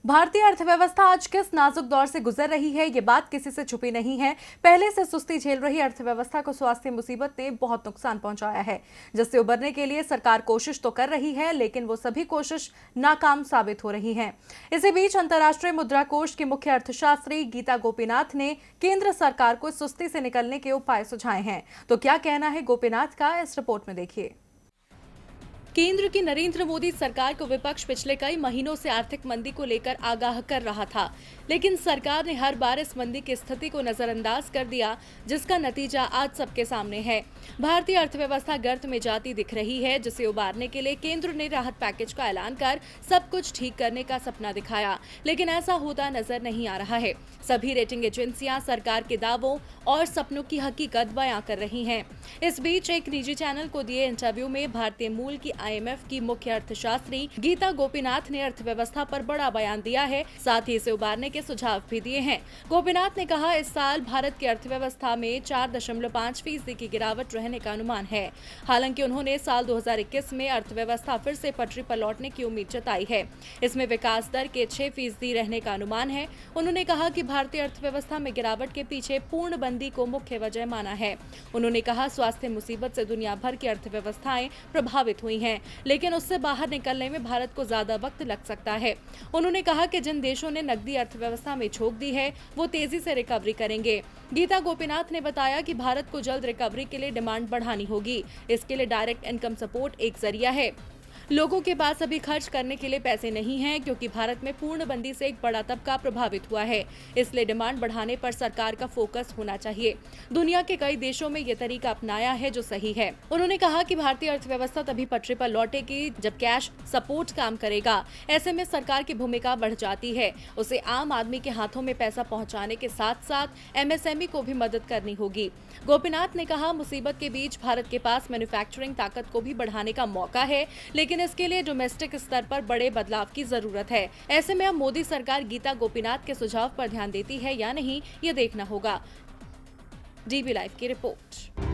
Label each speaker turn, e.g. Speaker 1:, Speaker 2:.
Speaker 1: भारतीय अर्थव्यवस्था आज किस नाजुक दौर से गुजर रही है, ये बात किसी से छुपी नहीं है। पहले से सुस्ती झेल रही अर्थव्यवस्था को स्वास्थ्य मुसीबत ने बहुत नुकसान पहुंचाया है, जिससे उबरने के लिए सरकार कोशिश तो कर रही है, लेकिन वो सभी कोशिश नाकाम साबित हो रही है। इसी बीच अंतर्राष्ट्रीय मुद्रा कोष की मुख्य अर्थशास्त्री गीता गोपीनाथ ने केंद्र सरकार को सुस्ती से निकलने के उपाय सुझाए हैं। तो क्या कहना है गोपीनाथ का, इस रिपोर्ट में देखिए। केंद्र की नरेंद्र मोदी सरकार को विपक्ष पिछले कई महीनों से आर्थिक मंदी को लेकर आगाह कर रहा था, लेकिन सरकार ने हर बार इस मंदी की स्थिति को नजरअंदाज कर दिया, जिसका नतीजा आज सबके सामने है। भारतीय अर्थव्यवस्था गर्त में जाती दिख रही है, जिसे उबारने के लिए केंद्र ने राहत पैकेज का ऐलान कर सब कुछ ठीक करने का सपना दिखाया, लेकिन ऐसा होता नजर नहीं आ रहा है। सभी रेटिंग एजेंसियां सरकार के दावों और सपनों की हकीकत बयां कर रही हैं। इस बीच एक निजी चैनल को दिए इंटरव्यू में भारतीय मूल की IMF की मुख्य अर्थशास्त्री गीता गोपीनाथ ने अर्थव्यवस्था पर बड़ा बयान दिया है, साथ ही इसे उबारने के सुझाव भी दिए हैं। गोपीनाथ ने कहा, इस साल भारत की अर्थव्यवस्था में 4.5% की गिरावट रहने का अनुमान है। हालांकि उन्होंने साल 2021 में अर्थव्यवस्था फिर से पटरी पर लौटने की उम्मीद जताई है। इसमें विकास दर के 6% रहने का अनुमान है। उन्होंने कहा कि भारतीय अर्थव्यवस्था में गिरावट के पीछे पूर्णबंदी को मुख्य वजह माना है। उन्होंने कहा, स्वास्थ्य मुसीबत से दुनिया भर की अर्थव्यवस्थाएं प्रभावित हुई हैं, लेकिन उससे बाहर निकलने में भारत को ज्यादा वक्त लग सकता है। उन्होंने कहा कि जिन देशों ने नकदी अर्थव्यवस्था में झोंक दी है, वो तेजी से रिकवरी करेंगे। गीता गोपीनाथ ने बताया कि भारत को जल्द रिकवरी के लिए डिमांड बढ़ानी होगी। इसके लिए डायरेक्ट इनकम सपोर्ट एक जरिया है। लोगों के पास अभी खर्च करने के लिए पैसे नहीं हैं, क्योंकि भारत में पूर्णबंदी से एक बड़ा तबका प्रभावित हुआ है। इसलिए डिमांड बढ़ाने पर सरकार का फोकस होना चाहिए। दुनिया के कई देशों में ये तरीका अपनाया है, जो सही है। उन्होंने कहा कि भारतीय अर्थव्यवस्था तभी पटरी पर लौटेगी जब कैश सपोर्ट काम करेगा। ऐसे में सरकार की भूमिका बढ़ जाती है। उसे आम आदमी के हाथों में पैसा पहुंचाने के साथ साथ MSME को भी मदद करनी होगी। गोपीनाथ ने कहा, मुसीबत के बीच भारत के पास मैन्युफैक्चरिंग ताकत को भी बढ़ाने का मौका है, लेकिन इसके लिए डोमेस्टिक स्तर पर बड़े बदलाव की जरूरत है। ऐसे में अब मोदी सरकार गीता गोपीनाथ के सुझाव पर ध्यान देती है या नहीं, ये देखना होगा। DB लाइव की रिपोर्ट।